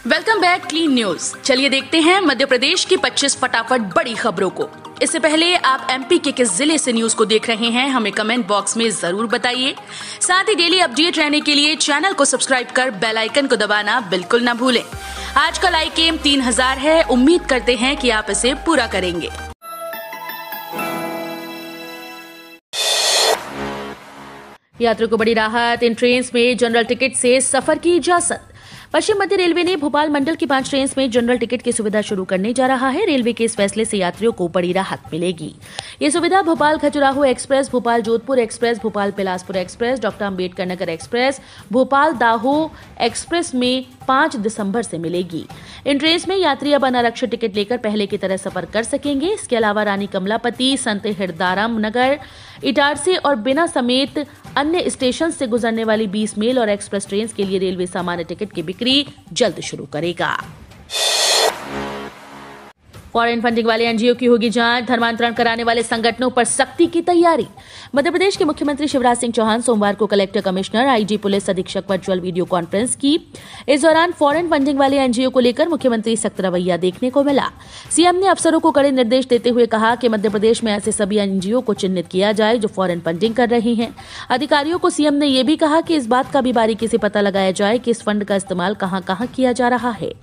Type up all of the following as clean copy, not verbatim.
Welcome back clean news. चलिए देखते हैं मध्य प्रदेश की 25 फटाफट बड़ी खबरों को। इससे पहले आप एमपी के किस जिले से न्यूज को देख रहे हैं हमें कमेंट बॉक्स में जरूर बताइए। साथ ही डेली अपडेट रहने के लिए चैनल को सब्सक्राइब कर बेल आइकन को दबाना बिल्कुल ना भूलें। आज का लाइक एम 3000 है, उम्मीद करते हैं कि आप इसे पूरा करेंगे। यात्रियों को बड़ी राहत, इन ट्रेन में जनरल टिकट से सफर की इजाजत। पश्चिम मध्य रेलवे ने भोपाल मंडल की 5 ट्रेन में जनरल टिकट की सुविधा शुरू करने जा रहा है। रेलवे के इस फैसले से यात्रियों को बड़ी राहत मिलेगी। ये सुविधा Bhopal Khajuraho express, Bhopal Jodhpur express, Bhopal Bilaspur express, doctor Ambedkar Nagar express, Bhopal Dahod express में 5 दिसंबर से मिलेगी। इन ट्रेन में यात्री अब अनारक्षित टिकट लेकर पहले की तरह सफर कर सकेंगे। इसके अलावा रानी कमलापति, संत हिरदाराम नगर, इटारसी और बिना समेत अन्य स्टेशन से गुजरने वाली 20 मेल और एक्सप्रेस ट्रेन के लिए रेलवे सामान्य टिकट की बिक्री जल्द शुरू करेगा। फॉरेन फंडिंग वाले एनजीओ की होगी जांच, धर्मांतरण कराने वाले संगठनों पर सख्ती की तैयारी। मध्य प्रदेश के मुख्यमंत्री शिवराज सिंह चौहान सोमवार को कलेक्टर, कमिश्नर, आईजी, पुलिस अधीक्षक वर्चुअल वीडियो कॉन्फ्रेंस की। इस दौरान फॉरेन फंडिंग वाले एनजीओ को लेकर मुख्यमंत्री सख्त रवैया देखने को मिला। सीएम ने अफसरों को कड़े निर्देश देते हुए कहा कि मध्य प्रदेश में ऐसे सभी एनजीओ को चिन्हित किया जाए जो फॉरेन फंडिंग कर रही हैं। अधिकारियों को सीएम ने यह भी कहा कि इस बात का भी बारीकी से पता लगाया जाए कि इस फंड का इस्तेमाल कहां-कहां किया जा रहा है।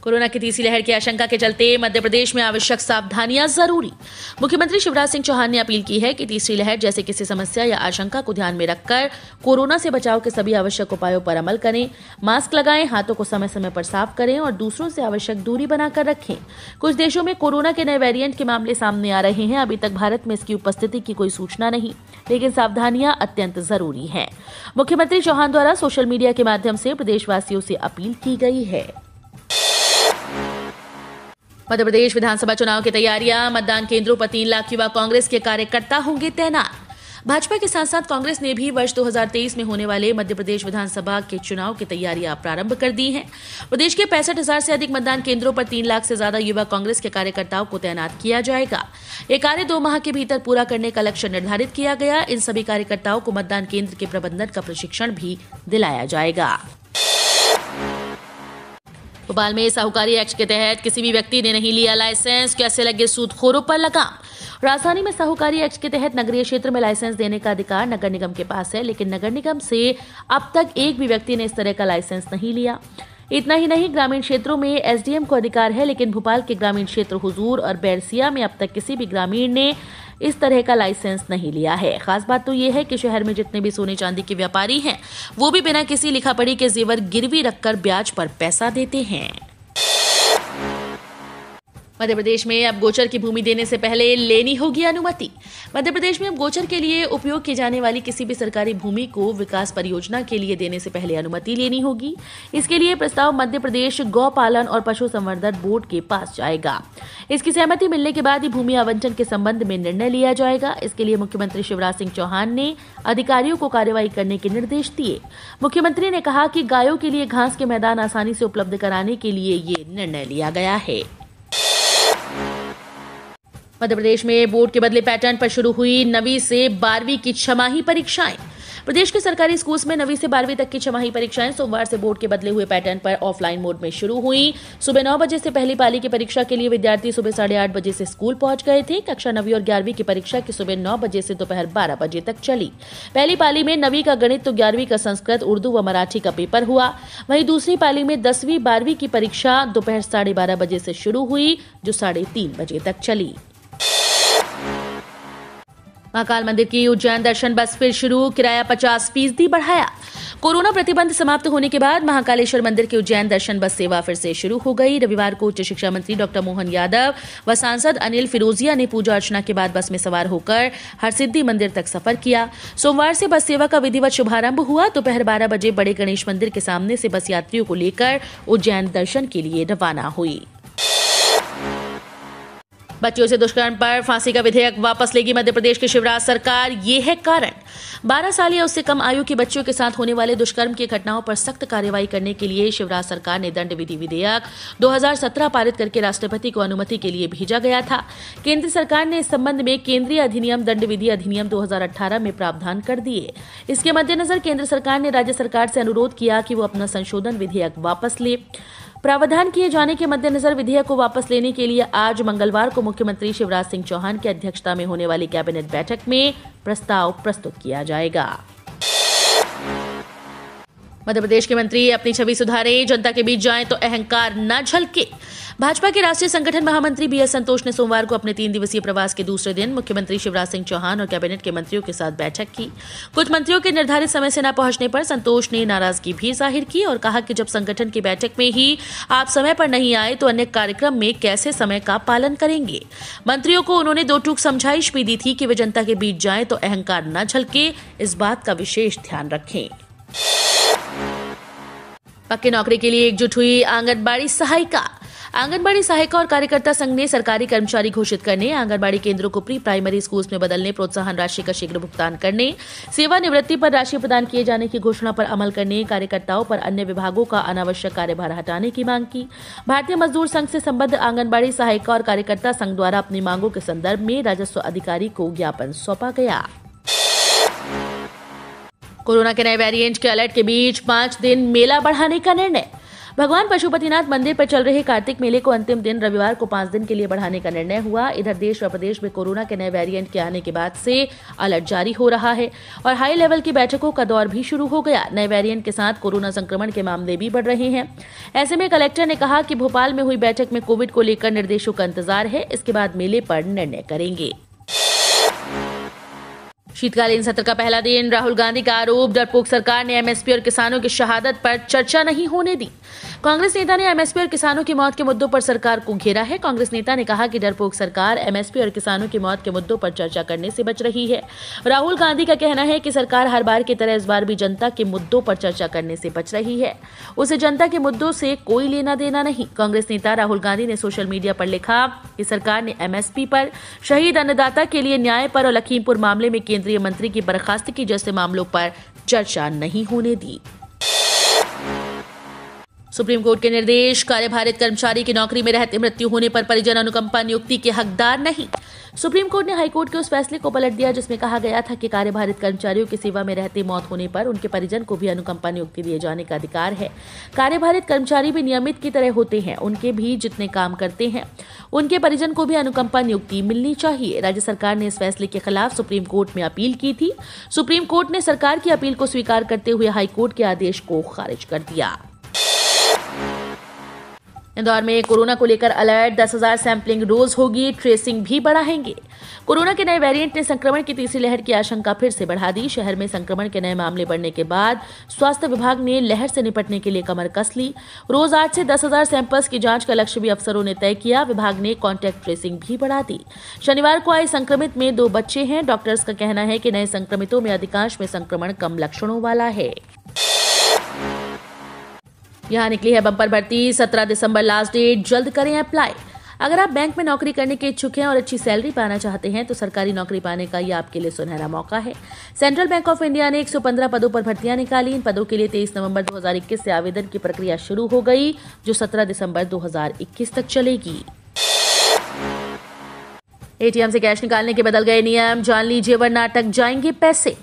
कोरोना की तीसरी लहर की आशंका के चलते मध्य प्रदेश में आवश्यक सावधानियां जरूरी। मुख्यमंत्री शिवराज सिंह चौहान ने अपील की है कि तीसरी लहर जैसे किसी समस्या या आशंका को ध्यान में रखकर कोरोना से बचाव के सभी आवश्यक उपायों पर अमल करें। मास्क लगाएं, हाथों को समय समय पर साफ करें और दूसरों से आवश्यक दूरी बनाकर रखें। कुछ देशों में कोरोना के नए वेरिएंट के मामले सामने आ रहे हैं। अभी तक भारत में इसकी उपस्थिति की कोई सूचना नहीं, लेकिन सावधानियां अत्यंत जरूरी हैं। मुख्यमंत्री चौहान द्वारा सोशल मीडिया के माध्यम से प्रदेशवासियों से अपील की गई है। मध्य प्रदेश विधानसभा चुनाव की तैयारियां, मतदान केंद्रों पर 3 लाख युवा कांग्रेस के कार्यकर्ता होंगे तैनात। भाजपा के साथ साथ कांग्रेस ने भी वर्ष 2023 में होने वाले मध्य प्रदेश विधानसभा के चुनाव की तैयारियां प्रारंभ कर दी हैं। प्रदेश के 65,000 से अधिक मतदान केंद्रों पर 3 लाख से ज्यादा युवा कांग्रेस के कार्यकर्ताओं को तैनात किया जाएगा। ये कार्य 2 माह के भीतर पूरा करने का लक्ष्य निर्धारित किया गया। इन सभी कार्यकर्ताओं को मतदान केंद्र के प्रबंधन का प्रशिक्षण भी दिलाया जाएगा। भोपाल में साहूकारी एक्ट के तहत किसी भी व्यक्ति ने नहीं लिया लाइसेंस, कैसे लगे सूदखोरों पर लगाम। राजधानी में साहूकारी एक्ट के तहत नगरीय क्षेत्र में लाइसेंस देने का अधिकार नगर निगम के पास है, लेकिन नगर निगम से अब तक एक भी व्यक्ति ने इस तरह का लाइसेंस नहीं लिया। इतना ही नहीं, ग्रामीण क्षेत्रों में एसडीएम को अधिकार है, लेकिन भोपाल के ग्रामीण क्षेत्र हुजूर और बैरसिया में अब तक किसी भी ग्रामीण ने इस तरह का लाइसेंस नहीं लिया है। खास बात तो यह है कि शहर में जितने भी सोने चांदी के व्यापारी हैं, वो भी बिना किसी लिखापढ़ी के जेवर गिरवी रखकर ब्याज पर पैसा देते हैं। मध्य प्रदेश में अब गोचर की भूमि देने से पहले लेनी होगी अनुमति। मध्य प्रदेश में अब गोचर के लिए उपयोग की जाने वाली किसी भी सरकारी भूमि को विकास परियोजना के लिए देने से पहले अनुमति लेनी होगी। इसके लिए प्रस्ताव मध्य प्रदेश गौपालन और पशु संवर्धन बोर्ड के पास जाएगा। इसकी सहमति मिलने के बाद ही भूमि आवंटन के संबंध में निर्णय लिया जाएगा। इसके लिए मुख्यमंत्री शिवराज सिंह चौहान ने अधिकारियों को कार्रवाई करने के निर्देश दिए। मुख्यमंत्री ने कहा कि गायों के लिए घास के मैदान आसानी से उपलब्ध कराने के लिए ये निर्णय लिया गया है। मध्य प्रदेश में बोर्ड के बदले पैटर्न पर शुरू हुई 9वीं से 12वीं की छमाही परीक्षाएं। प्रदेश के सरकारी स्कूल्स में 9वीं से 12वीं तक की छमाही परीक्षाएं सोमवार से बोर्ड के बदले हुए पैटर्न पर ऑफलाइन मोड में शुरू हुई। सुबह 9 बजे से पहली पाली की परीक्षा के लिए विद्यार्थी सुबह 8:30 बजे से स्कूल पहुंच गए थे। कक्षा 9वीं और 11वीं की परीक्षा की सुबह 9 बजे से दोपहर 12 बजे तक चली। पहली पाली में 9वीं का गणित तो 11वीं का संस्कृत, उर्दू व मराठी का पेपर हुआ। वहीं दूसरी पाली में 10वीं 12वीं की परीक्षा दोपहर 12:30 बजे से शुरू हुई, जो 3:30 बजे तक चली। महाकाल मंदिर की उज्जैन दर्शन बस फिर शुरू, किराया 50% बढ़ाया। कोरोना प्रतिबंध समाप्त होने के बाद महाकालेश्वर मंदिर की उज्जैन दर्शन बस सेवा फिर से शुरू हो गई। रविवार को उच्च शिक्षा मंत्री डॉक्टर मोहन यादव व सांसद अनिल फिरोजिया ने पूजा अर्चना के बाद बस में सवार होकर हरसिद्धि मंदिर तक सफर किया। सोमवार से बस सेवा का विधिवत शुभारंभ हुआ। दोपहर 12 बजे बड़े गणेश मंदिर के सामने से बस यात्रियों को लेकर उज्जैन दर्शन के लिए रवाना हुई। बच्चियों से दुष्कर्म पर फांसी का विधेयक वापस लेगी मध्य प्रदेश की शिवराज सरकार। ये है कारण। 12 साल या उससे कम आयु की बच्चियों के साथ होने वाले दुष्कर्म की घटनाओं पर सख्त कार्रवाई करने के लिए शिवराज सरकार ने दंड विधि विधेयक 2017 पारित करके राष्ट्रपति को अनुमति के लिए भेजा गया था। केंद्र सरकार ने इस संबंध में केंद्रीय अधिनियम दंड विधि अधिनियम 2018 में प्रावधान कर दिए। इसके मद्देनजर केंद्र सरकार ने राज्य सरकार से अनुरोध किया कि वो अपना संशोधन विधेयक वापस ले। प्रावधान किए जाने के मद्देनजर विधेयक को वापस लेने के लिए आज मंगलवार को मुख्यमंत्री शिवराज सिंह चौहान की अध्यक्षता में होने वाली कैबिनेट बैठक में प्रस्ताव प्रस्तुत किया जाएगा। मध्य प्रदेश के मंत्री अपनी छवि सुधारें, जनता के बीच जाएं तो अहंकार न झलके। भाजपा के राष्ट्रीय संगठन महामंत्री बीएस संतोष ने सोमवार को अपने 3 दिवसीय प्रवास के दूसरे दिन मुख्यमंत्री शिवराज सिंह चौहान और कैबिनेट के मंत्रियों के साथ बैठक की। कुछ मंत्रियों के निर्धारित समय से न पहुंचने पर संतोष ने नाराजगी भी जाहिर की और कहा कि जब संगठन की बैठक में ही आप समय पर नहीं आए तो अन्य कार्यक्रम में कैसे समय का पालन करेंगे। मंत्रियों को उन्होंने 2 टूक समझाइश भी दी थी कि वे जनता के बीच जाएं तो अहंकार न झलके, इस बात का विशेष ध्यान रखें। पक्की नौकरी के लिए एकजुट हुई आंगनबाड़ी सहायिका। आंगनबाड़ी सहायिका और कार्यकर्ता संघ ने सरकारी कर्मचारी घोषित करने, आंगनबाड़ी केंद्रों को प्री प्राइमरी स्कूल्स में बदलने, प्रोत्साहन राशि का शीघ्र भुगतान करने, सेवानिवृत्ति पर राशि प्रदान किए जाने की घोषणा पर अमल करने, कार्यकर्ताओं पर अन्य विभागों का अनावश्यक कार्यभार हटाने की मांग की। भारतीय मजदूर संघ से संबद्ध आंगनबाड़ी सहायिका और कार्यकर्ता संघ द्वारा अपनी मांगों के संदर्भ में राजस्व अधिकारी को ज्ञापन सौंपा गया। कोरोना के नए वेरिएंट के अलर्ट के बीच 5 दिन मेला बढ़ाने का निर्णय। भगवान पशुपतिनाथ मंदिर पर चल रहे कार्तिक मेले को अंतिम दिन रविवार को 5 दिन के लिए बढ़ाने का निर्णय हुआ। इधर देश और प्रदेश में कोरोना के नए वेरिएंट के आने के बाद से अलर्ट जारी हो रहा है और हाई लेवल की बैठकों का दौर भी शुरू हो गया। नए वेरिएंट के साथ कोरोना संक्रमण के मामले भी बढ़ रहे हैं। ऐसे में कलेक्टर ने कहा कि भोपाल में हुई बैठक में कोविड को लेकर निर्देशों का इंतजार है, इसके बाद मेले पर निर्णय करेंगे। शीतकालीन सत्र का पहला दिन, राहुल गांधी का आरोप, डरपोक सरकार ने एमएसपी और किसानों की शहादत पर चर्चा नहीं होने दी। कांग्रेस नेता ने एमएसपी और किसानों की मौत के मुद्दों पर सरकार को घेरा है। कांग्रेस नेता ने कहा कि डरपोक सरकार एमएसपी और किसानों की मौत के मुद्दों पर चर्चा करने से बच रही है। राहुल गांधी का कहना है कि सरकार हर बार की तरह इस बार भी जनता के मुद्दों पर चर्चा करने से बच रही है, उसे जनता के मुद्दों से कोई लेना देना नहीं। कांग्रेस नेता राहुल गांधी ने सोशल मीडिया पर लिखा कि सरकार ने एमएसपी पर, शहीद अन्नदाता के लिए न्याय पर और लखीमपुर मामले में केंद्रीय मंत्री की बर्खास्तगी जैसे मामलों पर चर्चा नहीं होने दी। सुप्रीम कोर्ट के निर्देश, कार्यभारित कर्मचारी की नौकरी में रहते मृत्यु होने पर परिजन अनुकंपा नियुक्ति के हकदार नहीं। सुप्रीम कोर्ट ने हाईकोर्ट के उस फैसले को पलट दिया जिसमें कहा गया था कि कार्यभारित कर्मचारियों की सेवा में रहते मौत होने पर उनके परिजन को भी अनुकंपा नियुक्ति दिए जाने का अधिकार है। कार्यभारित कर्मचारी भी नियमित की तरह होते हैं, उनके भी जितने काम करते हैं उनके परिजन को भी अनुकंपा नियुक्ति मिलनी चाहिए। राज्य सरकार ने इस फैसले के खिलाफ सुप्रीम कोर्ट में अपील की थी। सुप्रीम कोर्ट ने सरकार की अपील को स्वीकार करते हुए हाईकोर्ट के आदेश को खारिज कर दिया। इंदौर में कोरोना को लेकर अलर्ट, 10,000 सैंपलिंग रोज होगी, ट्रेसिंग भी बढ़ाएंगे। कोरोना के नए वेरिएंट ने संक्रमण की तीसरी लहर की आशंका फिर से बढ़ा दी। शहर में संक्रमण के नए मामले बढ़ने के बाद स्वास्थ्य विभाग ने लहर से निपटने के लिए कमर कस ली। रोज 8 से 10,000 सैंपल्स की जांच का लक्ष्य भी अफसरों ने तय किया। विभाग ने कॉन्टैक्ट ट्रेसिंग भी बढ़ा दी। शनिवार को आए संक्रमित में 2 बच्चे हैं। डॉक्टर्स का कहना है कि नए संक्रमितों में अधिकांश में संक्रमण कम लक्षणों वाला है। यहां निकली है बम्पर भर्ती, 17 दिसंबर लास्ट डेट, जल्द करें अप्लाई। अगर आप बैंक में नौकरी करने के इच्छुक हैं और अच्छी सैलरी पाना चाहते हैं तो सरकारी नौकरी पाने का ये आपके लिए सुनहरा मौका है। सेंट्रल बैंक ऑफ इंडिया ने 115 पदों पर भर्तियां निकाली। इन पदों के लिए 23 नवंबर 2021 से आवेदन की प्रक्रिया शुरू हो गई, जो 17 दिसंबर 2021 तक चलेगी। एटीएम से कैश निकालने के बदल गए नियम, जान लीजिए वरना अटक जाएंगे पैसे।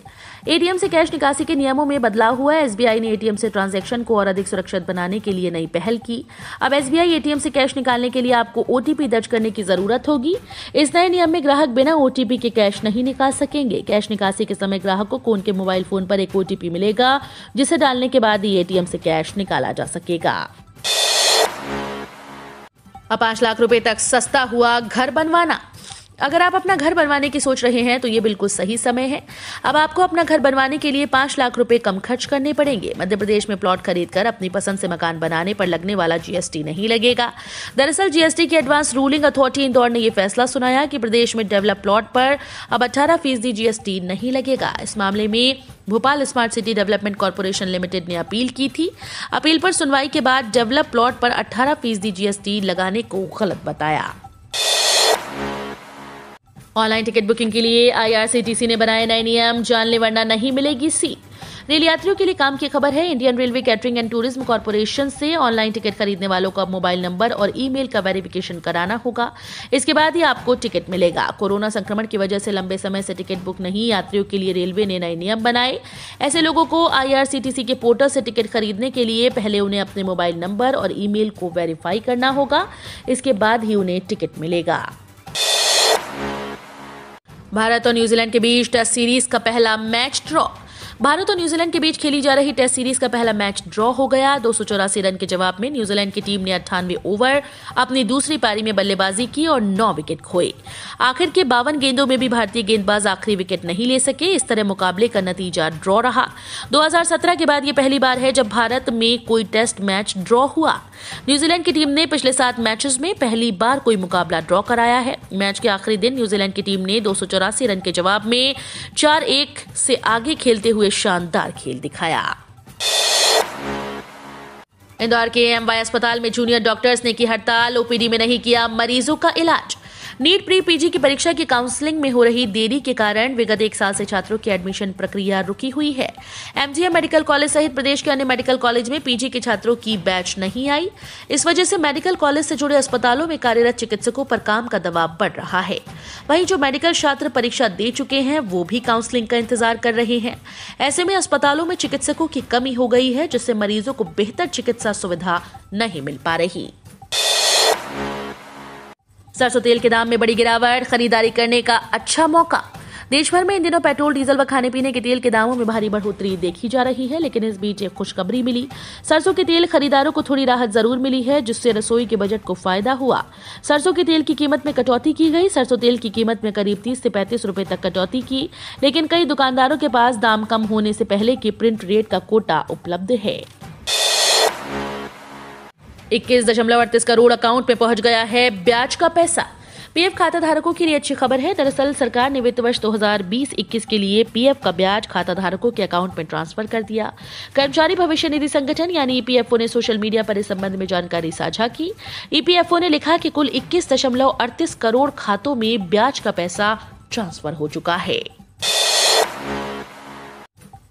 एटीएम से कैश निकासी के नियमों में बदलाव हुआ है। एसबीआई ने एटीएम से ट्रांजैक्शन को और अधिक सुरक्षित बनाने के लिए नई पहल की। अब एसबीआई एटीएम से कैश निकालने के लिए आपको ओटीपी दर्ज करने की जरूरत होगी। इस नए नियम में ग्राहक बिना ओटीपी के कैश नहीं निकाल सकेंगे। कैश निकासी के समय ग्राहकों को उनके मोबाइल फोन पर एक ओटीपी मिलेगा, जिसे डालने के बाद ही एटीएम से कैश निकाला जा सकेगा। अब 5 लाख रुपए तक सस्ता हुआ घर बनवाना। अगर आप अपना घर बनवाने की सोच रहे हैं तो ये बिल्कुल सही समय है। अब आपको अपना घर बनवाने के लिए 5 लाख रुपए कम खर्च करने पड़ेंगे। मध्य प्रदेश में प्लॉट खरीदकर अपनी पसंद से मकान बनाने पर लगने वाला जीएसटी नहीं लगेगा। दरअसल जीएसटी की एडवांस रूलिंग अथॉरिटी इंदौर ने ये फैसला सुनाया कि प्रदेश में डेवलप प्लॉट पर अब 18% जीएसटी नहीं लगेगा। इस मामले में Bhopal smart city development corporation limited ने अपील की थी। अपील पर सुनवाई के बाद डेवलप प्लॉट पर 18% जीएसटी लगाने को गलत बताया। ऑनलाइन टिकट बुकिंग के लिए IRCTC ने बनाए नए नियम, जानले वरना नहीं मिलेगी सीट। रेल यात्रियों के लिए काम की खबर है। Indian railway catering and tourism corporation से ऑनलाइन टिकट खरीदने वालों को अब मोबाइल नंबर और ईमेल का वेरिफिकेशन कराना होगा। इसके बाद ही आपको टिकट मिलेगा। कोरोना संक्रमण की वजह से लंबे समय से टिकट बुक नहीं यात्रियों के लिए रेलवे ने नए नियम बनाए। ऐसे लोगों को IRCTC के पोर्टल से टिकट खरीदने के लिए पहले उन्हें अपने मोबाइल नंबर और ईमेल को वेरीफाई करना होगा। इसके बाद ही उन्हें टिकट मिलेगा। भारत और न्यूजीलैंड के बीच टेस्ट सीरीज का पहला मैच ड्रॉ। भारत और न्यूजीलैंड के बीच खेली जा रही टेस्ट सीरीज का पहला मैच ड्रॉ हो गया। 284 रन के जवाब में न्यूजीलैंड की टीम ने 98 ओवर अपनी दूसरी पारी में बल्लेबाजी की और 9 विकेट खोए। आखिर के 52 गेंदों में भी भारतीय गेंदबाज आखिरी विकेट नहीं ले सके। इस तरह मुकाबले का नतीजा ड्रॉ रहा। 2017 के बाद ये पहली बार है जब भारत में कोई टेस्ट मैच ड्रॉ हुआ। न्यूजीलैंड की टीम ने पिछले 7 मैचेस में पहली बार कोई मुकाबला ड्रॉ कराया है। मैच के आखिरी दिन न्यूजीलैंड की टीम ने 284 रन के जवाब में 4-1 से आगे खेलते हुए शानदार खेल दिखाया। इंदौर के AMY अस्पताल में जूनियर डॉक्टर्स ने की हड़ताल। OPD में नहीं किया मरीजों का इलाज। नीट प्री PG की परीक्षा की काउंसलिंग में हो रही देरी के कारण विगत 1 साल से छात्रों की एडमिशन प्रक्रिया रुकी हुई है। MGM मेडिकल कॉलेज सहित प्रदेश के अन्य मेडिकल कॉलेज में PG के छात्रों की बैच नहीं आई। इस वजह से मेडिकल कॉलेज से जुड़े अस्पतालों में कार्यरत चिकित्सकों पर काम का दबाव बढ़ रहा है। वहीं जो मेडिकल छात्र परीक्षा दे चुके हैं वो भी काउंसलिंग का इंतजार कर रहे हैं। ऐसे में अस्पतालों में चिकित्सकों की कमी हो गई है, जिससे मरीजों को बेहतर चिकित्सा सुविधा नहीं मिल पा रही। सरसों तेल के दाम में बड़ी गिरावट, खरीदारी करने का अच्छा मौका। देश भर में इन दिनों पेट्रोल, डीजल व खाने पीने के तेल के दामों में भारी बढ़ोतरी देखी जा रही है, लेकिन इस बीच एक खुशखबरी मिली। सरसों के तेल खरीदारों को थोड़ी राहत जरूर मिली है, जिससे रसोई के बजट को फायदा हुआ। सरसों के तेल की कीमत में कटौती की गई। सरसों तेल की कीमत में करीब 30 से 35 रुपए तक कटौती की, लेकिन कई दुकानदारों के पास दाम कम होने से पहले के प्रिंट रेट का कोटा उपलब्ध है। 21.38 करोड़ अकाउंट में पहुंच गया है ब्याज का पैसा। PF खाता धारकों के लिए अच्छी खबर है। दरअसल सरकार ने वित्त वर्ष 2020-21 के लिए PF का ब्याज खाता धारकों के अकाउंट में ट्रांसफर कर दिया। कर्मचारी भविष्य निधि संगठन यानी EPFO ने सोशल मीडिया पर इस संबंध में जानकारी साझा की। EPFO ने लिखा कि कुल 21.38 करोड़ खातों में ब्याज का पैसा ट्रांसफर हो चुका है।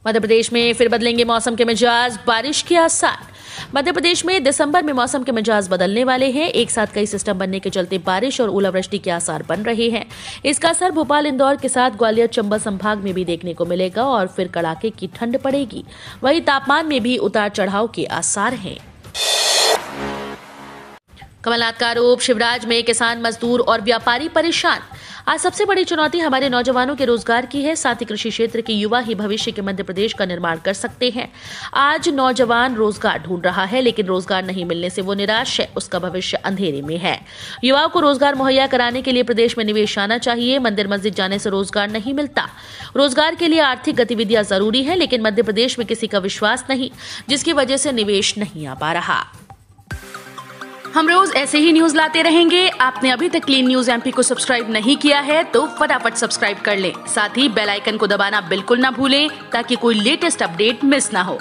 मध्य प्रदेश में फिर बदलेंगे मौसम के मिजाज, बारिश के आसार। मध्य प्रदेश में दिसंबर में मौसम के मिजाज बदलने वाले हैं। एक साथ कई सिस्टम बनने के चलते बारिश और ओलावृष्टि के आसार बन रहे हैं। इसका असर भोपाल, इंदौर के साथ ग्वालियर, चंबल संभाग में भी देखने को मिलेगा और फिर कड़ाके की ठंड पड़ेगी। वहीं तापमान में भी उतार चढ़ाव के आसार हैं। कमलनाथ का आरोप, शिवराज में किसान, मजदूर और व्यापारी परेशान। आज सबसे बड़ी चुनौती हमारे नौजवानों के रोजगार की है। साथ ही कृषि क्षेत्र के युवा ही भविष्य के मध्य प्रदेश का निर्माण कर सकते हैं। आज नौजवान रोजगार ढूंढ रहा है, लेकिन रोजगार नहीं मिलने से वो निराश है। उसका भविष्य अंधेरे में है। युवाओं को रोजगार मुहैया कराने के लिए प्रदेश में निवेश आना चाहिए। मंदिर मस्जिद जाने से रोजगार नहीं मिलता। रोजगार के लिए आर्थिक गतिविधियां जरूरी है, लेकिन मध्य प्रदेश में किसी का विश्वास नहीं, जिसकी वजह से निवेश नहीं आ पा रहा। हम रोज ऐसे ही न्यूज लाते रहेंगे। आपने अभी तक क्लीन न्यूज MP को सब्सक्राइब नहीं किया है तो फटाफट सब्सक्राइब कर लें। साथ ही बेल आइकन को दबाना बिल्कुल ना भूलें, ताकि कोई लेटेस्ट अपडेट मिस ना हो।